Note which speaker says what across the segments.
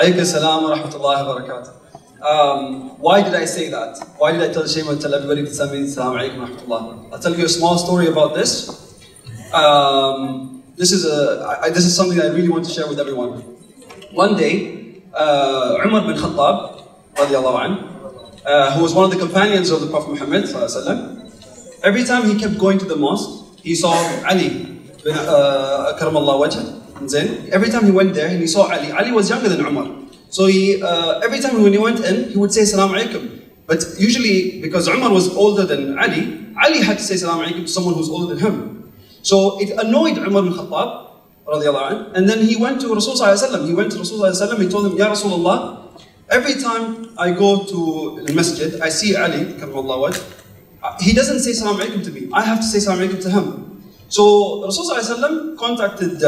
Speaker 1: Alaykum salam wa rahmatullahi wa barakatuh. Why did I say that? Why did I tell Shema to tell everybody to send me salam alaykum wa rahmatullah? I'll tell you a small story about this. This is something that I really want to share with everyone. One day, Omar bin Khattab, radiallahu anh, who was one of the companions of the Prophet Muhammad sallallahu alaihi wasallam, every time he kept going to the mosque, he saw Ali bin karamallahu wajh. Every time he went there and he saw Ali, Ali was younger than Omar. So every time when he went in, he would say salam alaikum. But usually, because Omar was older than Ali, Ali had to say salam alaikum to someone who's older than him. So it annoyed Umar bin Khattab, radiallahu anh, and then he went to Rasulullah sallallahu alaihi wasallam. He went to Rasulullah sallallahu alaihi wasallam, he told him, Ya Rasulullah, every time I go to the masjid, I see Ali, karamallahu wajh, he doesn't say salam alaikum to me. I have to say salam alaikum to him. So Rasulullah sallallahu alaihi wasallam contacted,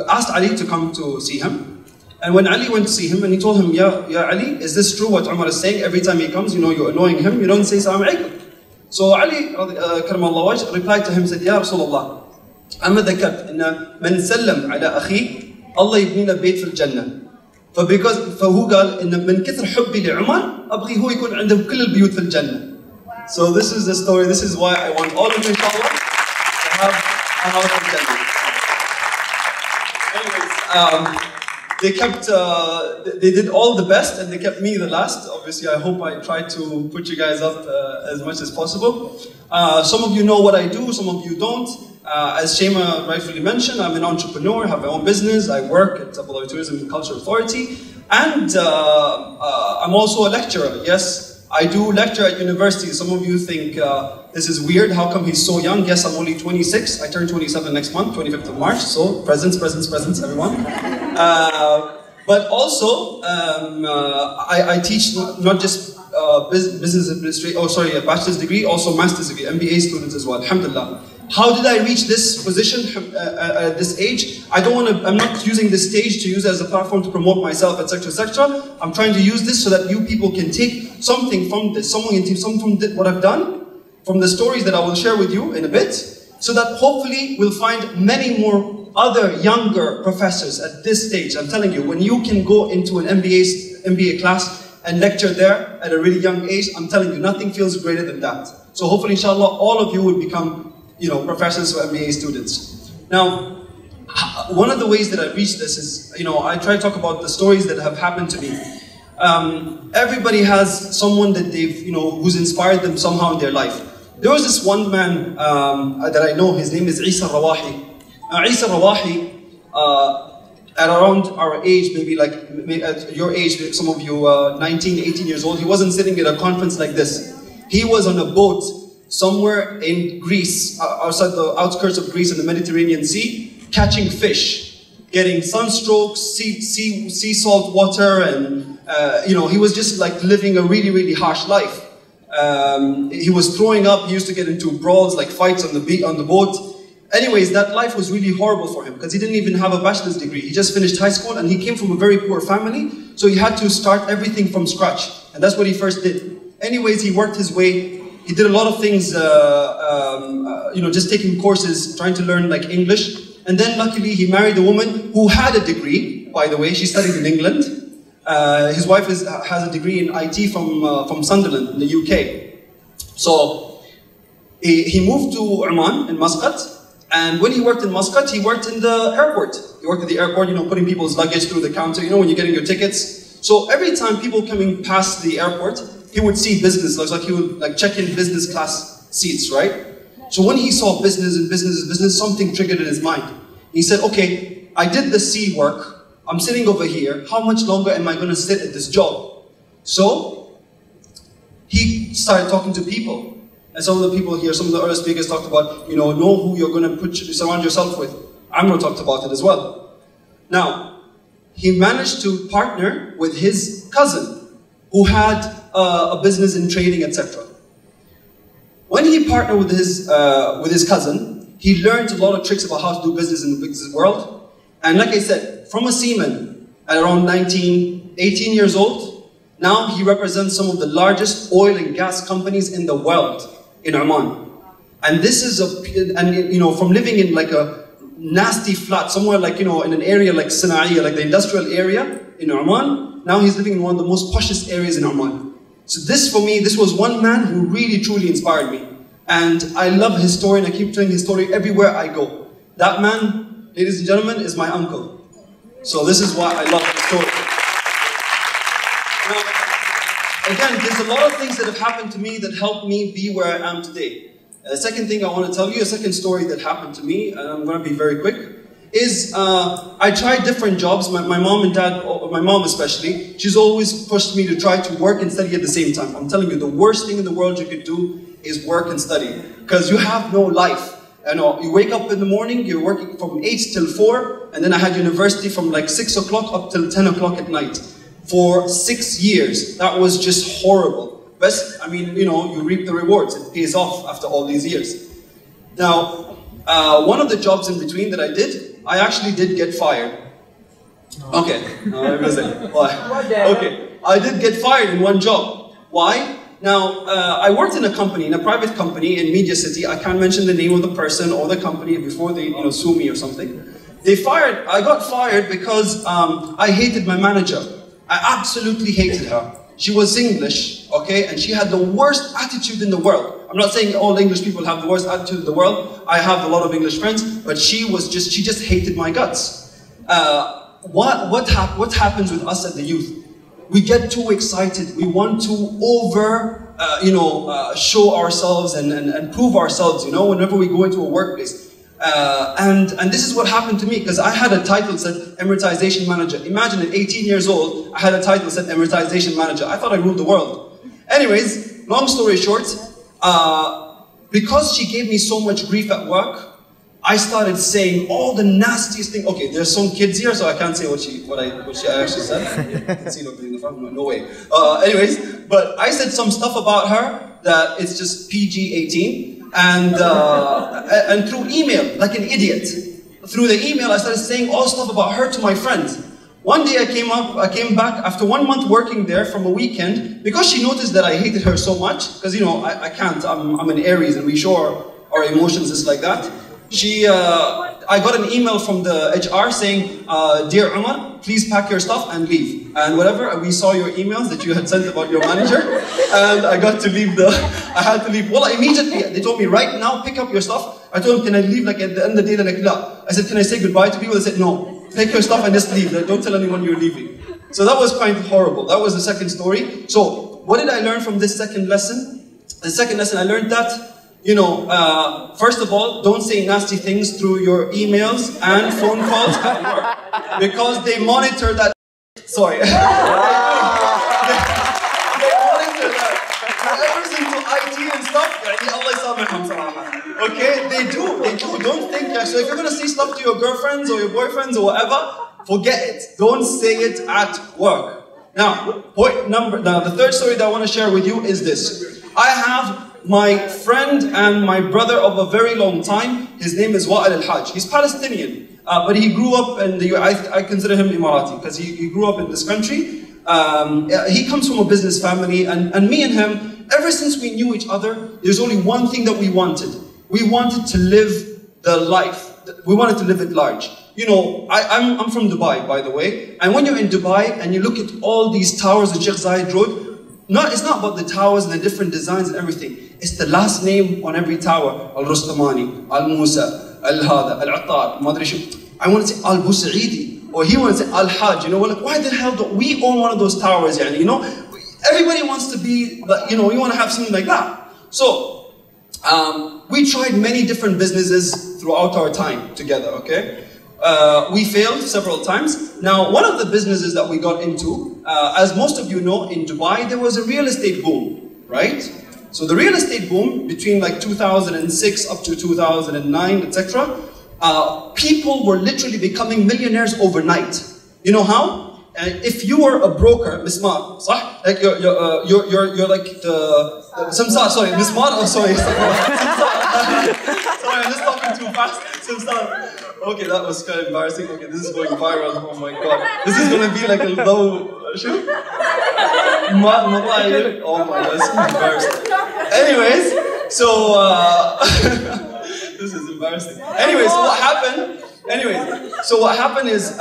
Speaker 1: asked Ali to come to see him. And when Ali went to see him and he told him, Ya Ali, is this true what Umar is saying? Every time he comes, you know, you're annoying him, you don't say salam alaikum. So Ali, karamallahu wajh, replied to him and said, Ya Rasulullah, أما ذكرت إن من سلم على أخيه الله يبنينا بيت في الجنة. فهو قال إن من كثر حبي لعمر أبغي هو يكون عنده كل البيوت في الجنة. So this is the story. This is why I want all of you, inshallah, to have a house in Jannah. Anyways, they did all the best and they kept me the last. Obviously, I hope I tried to put you guys up as much as possible. Some of you know what I do, some of you don't. As Shema rightfully mentioned, I'm an entrepreneur, have my own business. I work at Abu Dhabi Tourism and Culture Authority. And I'm also a lecturer. Yes, I do lecture at university. Some of you think this is weird. How come he's so young? Yes, I'm only 26. I turn 27 next month, 25th of March. So presents, everyone. But also, I teach not just business administration, a bachelor's degree, also master's degree, MBA students as well, alhamdulillah. How did I reach this position at this age? I'm not using this stage to use as a platform to promote myself, etc., etc. I'm trying to use this so that you people can take something from this, something from what I've done, from the stories that I will share with you in a bit, so that hopefully we'll find many more other younger professors at this stage. I'm telling you, when you can go into an MBA class and lecture there at a really young age, I'm telling you, nothing feels greater than that. So hopefully, inshallah, all of you will become, professors or MBA students. Now, one of the ways that I reach this is, I try to talk about the stories that have happened to me. Everybody has someone that they've, who's inspired them somehow in their life. There was this one man that I know, his name is Isa Rawahi. Now, Isa Rawahi, at around our age, maybe at your age, some of you 19, 18 years old, he wasn't sitting at a conference like this. He was on a boat somewhere in Greece, outside the outskirts of Greece in the Mediterranean Sea, catching fish, getting sunstrokes, sea salt water, and he was just like living a really, really harsh life. He was throwing up. He used to get into brawls, like fights on the boat. Anyways, that life was really horrible for him because he didn't even have a bachelor's degree. He just finished high school and he came from a very poor family, so he had to start everything from scratch, and that's what he first did. Anyways, he worked his way. He did a lot of things, just taking courses, trying to learn like English. And then luckily he married a woman who had a degree, by the way. She studied in England. His wife has a degree in IT from Sunderland in the UK. So he moved to Oman in Muscat. And when he worked in Muscat, he worked in the airport. He worked at the airport, putting people's luggage through the counter, when you're getting your tickets. So every time people coming past the airport, he would see business, like he would check in business class seats, right? So when he saw business, something triggered in his mind. He said, okay, I did the sea work, I'm sitting over here, how much longer am I going to sit at this job? So he started talking to people. And some of the people here, some of the earlier speakers talked about, know who you're going to surround yourself with. Amr talked about it as well. Now, he managed to partner with his cousin, who had a business in trading, etc. When he partnered with his cousin, he learned a lot of tricks about how to do business in the business world. And like I said, from a seaman at around 19, 18 years old, now he represents some of the largest oil and gas companies in the world in Oman. And this is from living in like a nasty flat, somewhere like, in an area like Sanaiya, like the industrial area in Oman. Now he's living in one of the most poshest areas in Oman. So this, for me, this was one man who really, truly inspired me. And I love his story, and I keep telling his story everywhere I go. That man, ladies and gentlemen, is my uncle. So this is why I love his story. Now, again, there's a lot of things that have happened to me that helped me be where I am today. The second thing I want to tell you, a second story that happened to me, and I'm going to be very quick, is I tried different jobs. My mom and dad, my mom especially, she's always pushed me to try to work and study at the same time. I'm telling you, the worst thing in the world you could do is work and study, because you have no life. You wake up in the morning, you're working from 8 till 4, and then I had university from like 6 o'clock up till 10 o'clock at night. For 6 years, that was just horrible. But, I mean, you reap the rewards. It pays off after all these years. Now, one of the jobs in between that I did, I actually did get fired. Okay, why? Okay, I did get fired in one job. Why? Now, I worked in a company, in a private company in Media City. I can't mention the name of the person or the company before they sue me or something. I got fired because I hated my manager. I absolutely hated her. She was English, okay, and she had the worst attitude in the world. I'm not saying all English people have the worst attitude in the world. I have a lot of English friends, but she just hated my guts. What happens with us at the youth? We get too excited. We want to show ourselves and prove ourselves, whenever we go into a workplace. And this is what happened to me, because I had a title that said Emiratization Manager. Imagine at 18 years old, I had a title that said Emiratization Manager. I thought I ruled the world. Anyways, long story short, because she gave me so much grief at work, I started saying all the nastiest things. Okay, there's some kids here, so I can't say what she actually said. You can see nobody in the front, no way. Anyways, but I said some stuff about her that it's just PG-18. And through email, like an idiot. Through the email, I started saying all stuff about her to my friends. One day I came back after 1 month working there from a weekend, because she noticed that I hated her so much, because I can't, I'm an Aries and we show our emotions just like that. I got an email from the HR saying, Dear Omar, please pack your stuff and leave. And whatever, we saw your emails that you had sent about your manager, and I got to leave I had to leave. Well, immediately, they told me, right now, pick up your stuff. I told them, can I leave like at the end of the day? They're like, no. I said, can I say goodbye to people? They said, no. Take your stuff and just leave. Don't tell anyone you're leaving. So that was quite horrible. That was the second story. So what did I learn from this second lesson? The second lesson, I learned that, first of all, don't say nasty things through your emails and phone calls at work, because they monitor that. Sorry. They monitor that. Whoever's into IT and stuff, okay, they do. Don't think that. So if you're going to say stuff to your girlfriends or your boyfriends or whatever, forget it. Don't say it at work. Now, the third story that I want to share with you is this. I have my friend and my brother of a very long time. His name is Wa'il al-Hajj. He's Palestinian, but he grew up in the I consider him Emirati, because he grew up in this country. He comes from a business family, and me and him, ever since we knew each other, there's only one thing that we wanted. We wanted to live the life. We wanted to live it large. I'm from Dubai, by the way, and when you're in Dubai and you look at all these towers that Sheikh Zayed wrote, it's not about the towers and the different designs and everything. It's the last name on every tower. Al-Rustamani, Al-Musa, Al-Hada, Al-Attar, Madri Shu. I want to say Al-Busaidy, or he wants to say Al-Hajj. We're like, why the hell don't we own one of those towers? Everybody wants to be, we want to have something like that. So, we tried many different businesses throughout our time together, okay? We failed several times. Now, one of the businesses that we got into, as most of you know, in Dubai, there was a real estate boom, right? So the real estate boom between like 2006 up to 2009, etc., people were literally becoming millionaires overnight. You know how? If you were a broker, Mismar, صح? Like you're like the Samsar, sorry, Mismar, oh sorry. Sorry, I'm just talking too fast. Samsar. Okay, that was kind of embarrassing. Okay, this is going viral. Oh my god. This is going to be like a low shoot. Oh my god, this is embarrassing. Anyways, so this is embarrassing. Anyways, so what happened? Anyway, so what happened is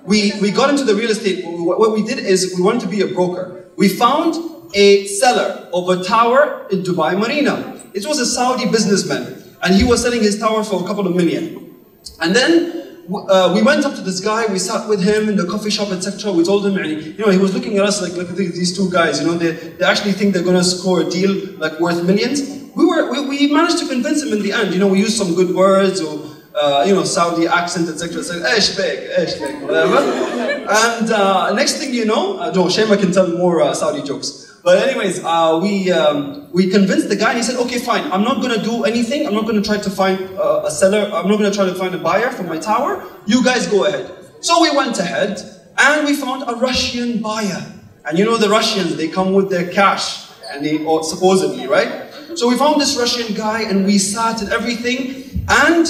Speaker 1: we got into the real estate. What we did is we wanted to be a broker. We found a seller of a tower in Dubai Marina. It was a Saudi businessman, and he was selling his tower for a couple of million. And then we went up to this guy, we sat with him in the coffee shop, etc. We told him, you know, he was looking at us like, look at these two guys, you know, they actually think they're going to score a deal like worth millions. We managed to convince him in the end, you know, we used some good words, or, you know, Saudi accent, etc. It's like, ish big, whatever. And next thing you know, no, Shema can tell more Saudi jokes. But anyways, we convinced the guy, and he said, okay, fine, I'm not going to do anything. I'm not going to try to find a seller. I'm not going to try to find a buyer for my tower. You guys go ahead. So we went ahead, and we found a Russian buyer. And you know the Russians, they come with their cash, and or supposedly, right? So we found this Russian guy, and we sat and everything, and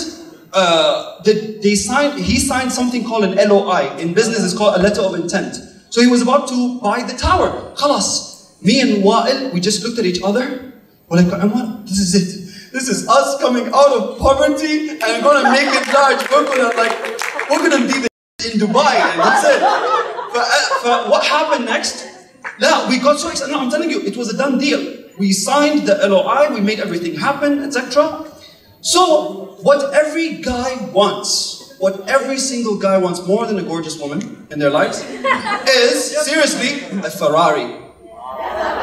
Speaker 1: he signed something called an LOI. In business, it's called a letter of intent. So he was about to buy the tower. Khalas. Me and Wa'il, we just looked at each other. We're like, Omar, this is it. This is us coming out of poverty and gonna make it large. We're gonna be the in Dubai, and that's it. But what happened next? No, we got so excited. No, I'm telling you, it was a done deal. We signed the LOI, we made everything happen, etc. So, what every guy wants, what every single guy wants more than a gorgeous woman in their lives, is, seriously, a Ferrari.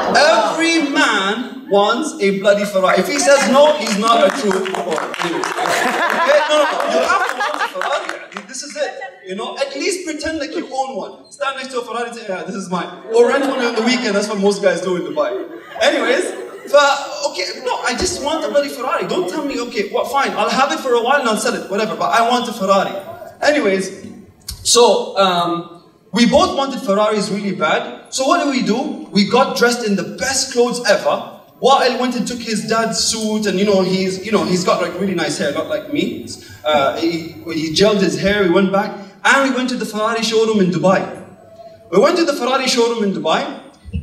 Speaker 1: Every man wants a bloody Ferrari. If he says no, he's not a true boy. Anyways. Okay? No, you have to want a Ferrari. This is it. You know, at least pretend like you own one. Stand next to a Ferrari and say, yeah, this is mine. Or rent one on the weekend. That's what most guys do in Dubai. Anyways, okay, no, I just want a bloody Ferrari. Don't tell me, okay, well, fine, I'll have it for a while and I'll sell it, whatever. But I want a Ferrari. Anyways, so we both wanted Ferraris really bad. So what do? We got dressed in the best clothes ever. Wa'il went and took his dad's suit, and he's got like really nice hair, not like me. He gelled his hair. We went back and we went to the Ferrari showroom in Dubai. We went to the Ferrari showroom in Dubai,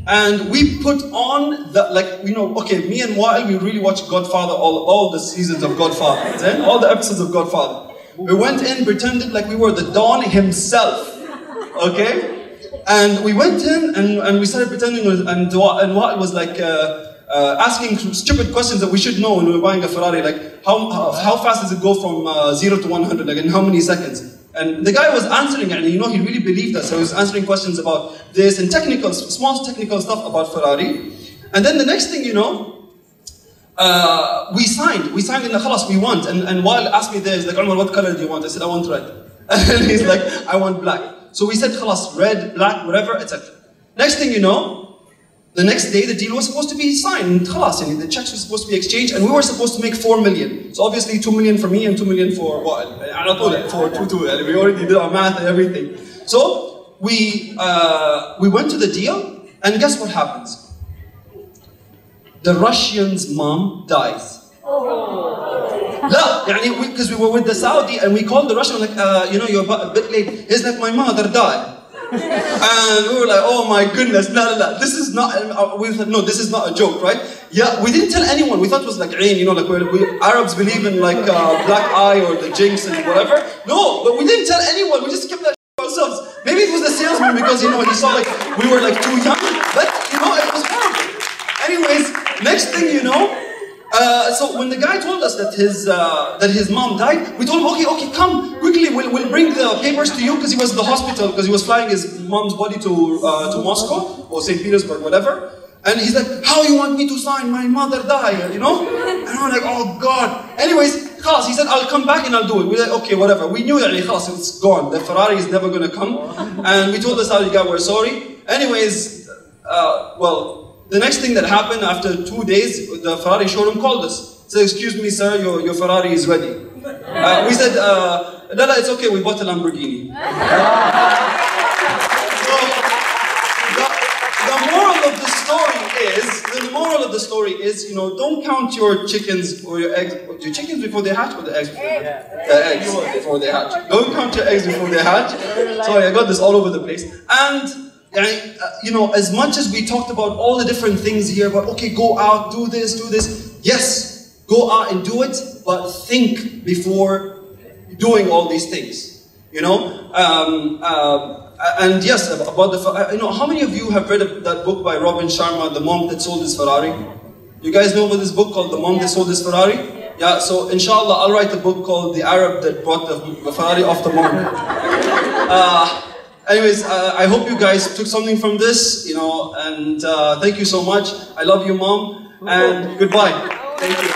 Speaker 1: and we put on okay, me and Wa'il, we really watched Godfather, all the seasons of Godfather, all the episodes of Godfather. We went in, pretended like we were the Don himself. Okay? And we went in and we started pretending, and Wa'il was like asking stupid questions that we should know when we're buying a Ferrari, like how fast does it go from 0 to 100, like in how many seconds? And the guy was answering, and he really believed us. So he was answering questions about this and small technical stuff about Ferrari. And then the next thing you know, we signed in the khalas, we want. And Wa'il asked me this, like, Omar, what color do you want? I said, I want red. And he's like, I want black. So we said, khalas, red, black, whatever, etc. Next thing you know, the next day the deal was supposed to be signed, khalas, and the checks were supposed to be exchanged, and we were supposed to make 4 million. So obviously 2 million for me and 2 million for Wa'il. We already did our math and everything. So we went to the deal, and guess what happens? The Russian's mom dies. Because we were with the Saudi, and we called the Russian, like, you're a bit late. He's like, my mother died. And we were like, oh my goodness, no, this is not, we thought, no, this is not a joke, right? Yeah, we didn't tell anyone. We thought it was like AlAin, like we Arabs believe in like black eye or the jinx and whatever. No, but we didn't tell anyone. We just kept that to ourselves. Maybe it was the salesman because, he saw like we were like too young, but it was horrible. Anyways, next thing you know, so when the guy told us that his mom died, we told him, okay, come quickly. We'll bring the papers to you, because he was in the hospital because he was flying his mom's body to Moscow or St. Petersburg, whatever. And he's like, how you want me to sign? My mother died, And we're like, oh God. Anyways, khalas, he said, I'll come back and I'll do it. We're like, okay, whatever. We knew that khalas, it's gone. The Ferrari is never gonna come. And we told the Saudi guy we're sorry. Anyways, the next thing that happened after 2 days, the Ferrari showroom called us. Said, excuse me, sir, your Ferrari is ready. We said, no, it's okay, we bought a Lamborghini. So, the moral of the story is, don't count your chickens or your eggs. Your chickens before they hatch, or the eggs before they hatch? Eggs before they hatch. Don't count your eggs before they hatch. Sorry, I got this all over the place. And as much as we talked about all the different things here, about, okay, go out, do this, yes, go out and do it, but think before doing all these things, you know? And yes, about the, you know, how many of you have read that book by Robin Sharma, The Monk That Sold His Ferrari? You guys know about this book called The Monk That Sold His Ferrari? Yeah, so inshallah, I'll write a book called The Arab That Brought the Ferrari Off the Monk. Anyways, I hope you guys took something from this, you know, and thank you so much. I love you, Mom, and goodbye. Thank you.